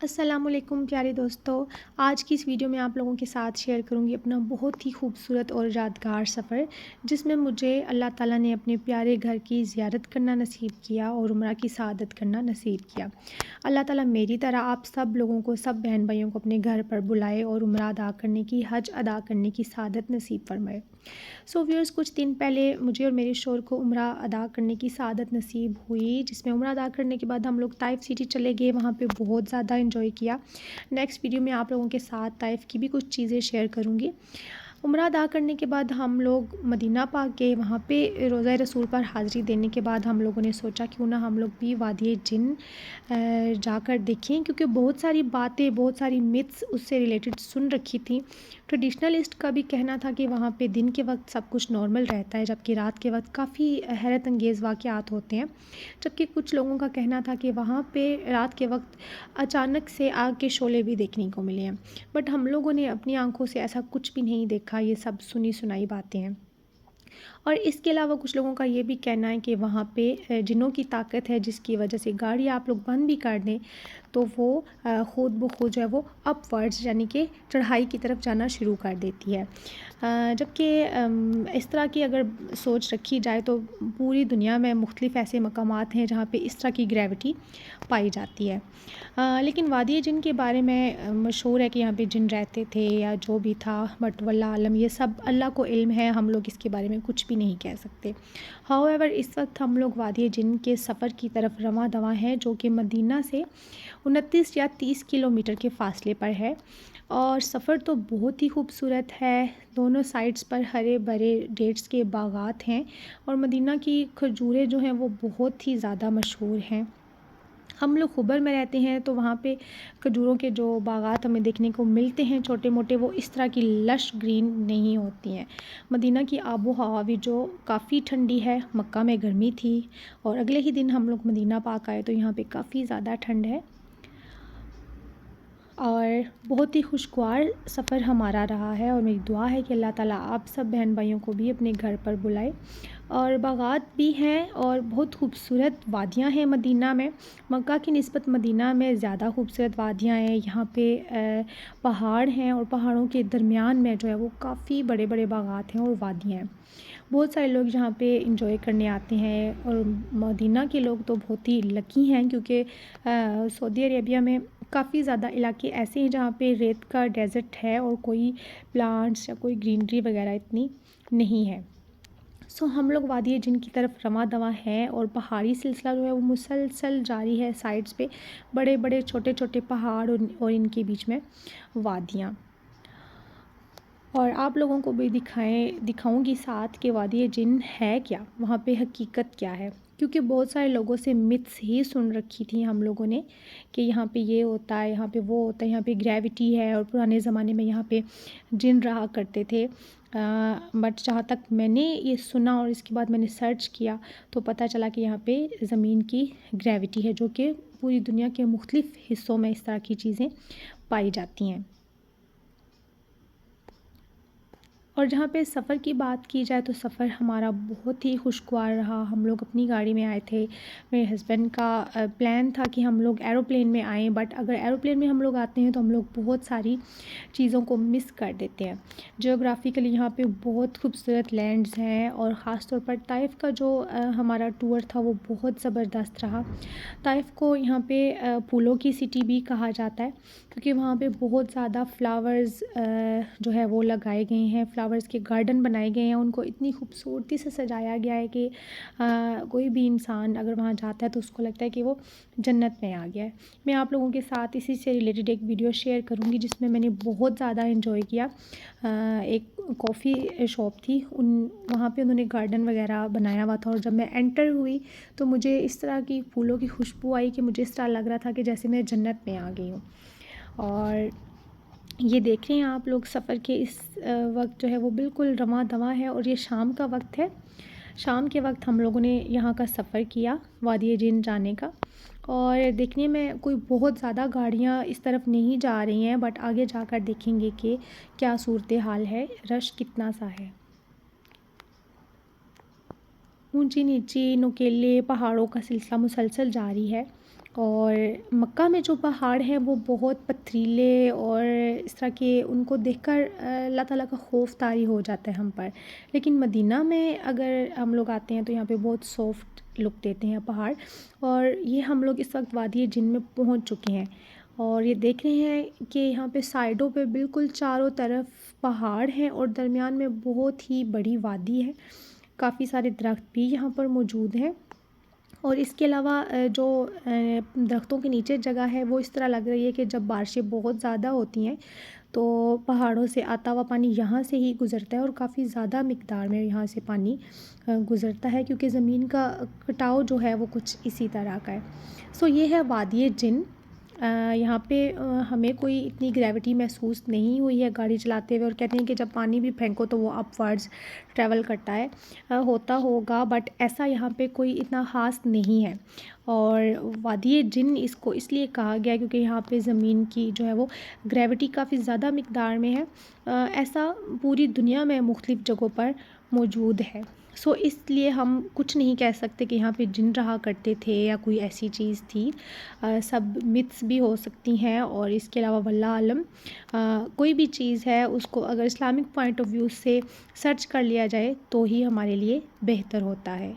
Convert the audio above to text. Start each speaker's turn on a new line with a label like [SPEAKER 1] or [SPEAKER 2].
[SPEAKER 1] السلام علیکم پیارے دوستو، آج کی اس ویڈیو میں آپ لوگوں کے ساتھ شیئر کروں گی اپنا بہت ہی خوبصورت اور یادگار سفر، جس میں مجھے اللہ تعالیٰ نے اپنے پیارے گھر کی زیارت کرنا نصیب کیا اور عمرہ کی سعادت کرنا نصیب کیا۔ اللہ تعالیٰ میری طرح آپ سب لوگوں کو، سب بہن بھائیوں کو اپنے گھر پر بلائے اور عمرہ ادا کرنے کی، حج ادا کرنے کی سعادت نصیب فرمائے۔ ویورز، کچھ دن پہلے مجھے اور میرے شوہر کو عمرہ ادا کرنے کی سعادت نصیب ہوئی، جس میں عمرہ ادا کرنے کے بعد ہم لوگ طائف سٹی چلے گئے، وہاں پہ بہت زیادہ انجوائے کیا۔ نیکسٹ ویڈیو میں آپ لوگوں کے ساتھ طائف کی بھی کچھ چیزیں شیئر کروں گی۔ عمرہ ادا کرنے کے بعد ہم لوگ مدینہ پاک گئے، وہاں پہ روضہ رسول پر حاضری دینے کے بعد ہم لوگوں نے سوچا کیوں نہ ہم لوگ بھی وادی جن جا کر دیکھیں، کیونکہ بہت ساری باتیں، بہت ساری متس اس سے ریلیٹڈ سن رکھی تھیں۔ ٹریڈیشنلسٹ کا بھی کہنا تھا کہ وہاں پہ دن کے وقت سب کچھ نارمل رہتا ہے، جبکہ رات کے وقت کافی حیرت انگیز واقعات ہوتے ہیں، جبکہ کچھ لوگوں کا کہنا تھا کہ وہاں پہ رات کے وقت اچانک سے آگ کے شعلے بھی دیکھنے کو ملے ہیں، بٹ ہم لوگوں نے اپنی آنکھوں سے ایسا کچھ بھی نہیں دیکھا، یہ سب سنی سنائی باتیں ہیں۔ اور اس کے علاوہ کچھ لوگوں کا یہ بھی کہنا ہے کہ وہاں پہ جنوں کی طاقت ہے، جس کی وجہ سے گاڑی آپ لوگ بند بھی کر دیں تو وہ خود بخود جو ہے وہ اپ ورڈز یعنی کہ چڑھائی کی طرف جانا شروع کر دیتی ہے، جبکہ اس طرح کی اگر سوچ رکھی جائے تو پوری دنیا میں مختلف ایسے مقامات ہیں جہاں پہ اس طرح کی گریوٹی پائی جاتی ہے، لیکن وادی جن کے بارے میں مشہور ہے کہ یہاں پہ جن رہتے تھے یا جو بھی تھا، بٹ واللہ عالم، یہ سب اللہ کو علم ہے، ہم لوگ اس کے بارے میں کچھ بھی نہیں کہہ سکتے۔ ہاؤ ایور، اس وقت ہم لوگ وادی جن کے سفر کی طرف رواں دواں ہیں، جو کہ مدینہ سے 29 یا 30 کلومیٹر کے فاصلے پر ہے، اور سفر تو بہت ہی خوبصورت ہے۔ دونوں سائڈز پر ہرے بھرے ڈیٹس کے باغات ہیں، اور مدینہ کی کھجوریں جو ہیں وہ بہت ہی زیادہ مشہور ہیں۔ ہم لوگ خبر میں رہتے ہیں تو وہاں پہ کھجوروں کے جو باغات ہمیں دیکھنے کو ملتے ہیں چھوٹے موٹے، وہ اس طرح کی لش گرین نہیں ہوتی ہیں۔ مدینہ کی آب و ہوا بھی جو کافی ٹھنڈی ہے، مکہ میں گرمی تھی اور اگلے ہی دن ہم لوگ مدینہ پاک آئے تو یہاں پہ کافی زیادہ ٹھنڈ ہے، اور بہت ہی خوشگوار سفر ہمارا رہا ہے، اور میری دعا ہے کہ اللہ تعالیٰ آپ سب بہن بھائیوں کو بھی اپنے گھر پر بلائے۔ اور باغات بھی ہیں اور بہت خوبصورت وادیاں ہیں مدینہ میں، مکہ کی نسبت مدینہ میں زیادہ خوبصورت وادیاں ہیں۔ یہاں پہ پہاڑ ہیں، اور پہاڑوں کے درمیان میں جو ہے وہ کافی بڑے بڑے باغات ہیں اور وادیاں ہیں۔ بہت سارے لوگ یہاں پہ انجوائے کرنے آتے ہیں، اور مدینہ کے لوگ تو بہت ہی لکی ہیں، کیونکہ سعودی عربیہ میں کافی زیادہ علاقے ایسے ہیں جہاں پہ ریت کا ڈیزرٹ ہے اور کوئی پلانٹس یا کوئی گرینری وغیرہ اتنی نہیں ہے۔ ہم لوگ وادی جن کی طرف رواں دواں ہیں، اور پہاڑی سلسلہ جو ہے وہ مسلسل جاری ہے، سائڈز پہ بڑے بڑے چھوٹے چھوٹے پہاڑ اور ان کے بیچ میں وادیاں۔ اور آپ لوگوں کو بھی دکھاؤں گی ساتھ کہ وادی جن ہے کیا، وہاں پہ حقیقت کیا ہے، کیونکہ بہت سارے لوگوں سے متس ہی سن رکھی تھیں ہم لوگوں نے کہ یہاں پہ یہ ہوتا ہے، یہاں پہ وہ ہوتا ہے، یہاں پہ گریوٹی ہے، اور پرانے زمانے میں یہاں پہ جن رہا کرتے تھے، بٹ جہاں تک میں نے یہ سنا اور اس کے بعد میں نے سرچ کیا تو پتہ چلا کہ یہاں پہ زمین کی گریوٹی ہے، جو کہ پوری دنیا کے مختلف حصوں میں اس طرح کی چیزیں پائی جاتی ہیں۔ اور جہاں پہ سفر کی بات کی جائے تو سفر ہمارا بہت ہی خوشگوار رہا۔ ہم لوگ اپنی گاڑی میں آئے تھے، میرے ہسبینڈ کا پلان تھا کہ ہم لوگ ایروپلین میں آئیں، بٹ اگر ایروپلین میں ہم لوگ آتے ہیں تو ہم لوگ بہت ساری چیزوں کو مس کر دیتے ہیں۔ جیوگرافیکلی یہاں پہ بہت خوبصورت لینڈز ہیں، اور خاص طور پر طائف کا جو ہمارا ٹور تھا وہ بہت زبردست رہا۔ طائف کو یہاں پہ پھولوں کی سٹی بھی کہا جاتا ہے، کیونکہ وہاں پہ بہت زیادہ فلاورز جو ہے وہ لگائے گئے ہیں، فلاورز کے گارڈن بنائے گئے ہیں، ان کو اتنی خوبصورتی سے سجایا گیا ہے کہ کوئی بھی انسان اگر وہاں جاتا ہے تو اس کو لگتا ہے کہ وہ جنت میں آ گیا ہے۔ میں آپ لوگوں کے ساتھ اسی سے ریلیٹڈ ایک ویڈیو شیئر کروں گی جس میں نے بہت زیادہ انجوائے کیا۔ ایک کافی شاپ تھی، وہاں پہ انہوں نے گارڈن وغیرہ بنایا ہوا تھا، اور جب میں انٹر ہوئی تو مجھے اس طرح کی پھولوں کی خوشبو آئی کہ مجھے اس طرح لگ رہا تھا کہ جیسے میں جنت میں آ گئی ہوں۔ اور یہ دیکھ رہے ہیں آپ لوگ، سفر کے اس وقت جو ہے وہ بالکل رواں دواں ہے، اور یہ شام کا وقت ہے۔ شام کے وقت ہم لوگوں نے یہاں کا سفر کیا وادی جن جانے کا، اور دیکھنے میں کوئی بہت زیادہ گاڑیاں اس طرف نہیں جا رہی ہیں، بٹ آگے جا کر دیکھیں گے کہ کیا صورتحال ہے، رش کتنا سا ہے۔ اونچی نیچی نوکیلے پہاڑوں کا سلسلہ مسلسل جاری ہے، اور مکہ میں جو پہاڑ ہیں وہ بہت پتھریلے اور اس طرح کے، ان کو دیکھ کر اللہ تعالیٰ کا خوف طاری ہو جاتا ہے ہم پر. لیکن مدینہ میں اگر ہم لوگ آتے ہیں تو یہاں پہ بہت سافٹ لک دیتے ہیں پہاڑ. اور یہ ہم لوگ اس وقت وادی جن میں پہنچ چکے ہیں اور یہ دیکھ رہے ہیں کہ یہاں پہ سائڈوں پہ بالکل چاروں طرف پہاڑ ہیں اور درمیان میں بہت ہی بڑی وادی ہے. کافی سارے درخت بھی یہاں پر موجود ہیں. اور اس کے علاوہ جو درختوں کے نیچے جگہ ہے وہ اس طرح لگ رہی ہے کہ جب بارشیں بہت زیادہ ہوتی ہیں تو پہاڑوں سے آتا ہوا پانی یہاں سے ہی گزرتا ہے اور کافی زیادہ مقدار میں یہاں سے پانی گزرتا ہے، کیونکہ زمین کا کٹاؤ جو ہے وہ کچھ اسی طرح کا ہے. سو یہ ہے وادی جن. یہاں پہ ہمیں کوئی اتنی گریوٹی محسوس نہیں ہوئی ہے گاڑی چلاتے ہوئے، اور کہتے ہیں کہ جب پانی بھی پھینکو تو وہ اپ ورڈز ٹریول کرتا ہے. ہوتا ہوگا بٹ ایسا یہاں پہ کوئی اتنا خاص نہیں ہے. اور وادی جن اس کو اس لیے کہا گیا کیونکہ یہاں پہ زمین کی جو ہے وہ گریوٹی کافی زیادہ مقدار میں ہے. ایسا پوری دنیا میں مختلف جگہوں پر موجود ہے. سو اس لیے ہم کچھ نہیں کہہ سکتے کہ یہاں پہ جن رہا کرتے تھے یا کوئی ایسی چیز تھی. سب متس بھی ہو سکتی ہیں، اور اس کے علاوہ واللہ عالم کوئی بھی چیز ہے اس کو اگر اسلامک پوائنٹ آف ویو سے سرچ کر لیا جائے تو ہی ہمارے لیے بہتر ہوتا ہے.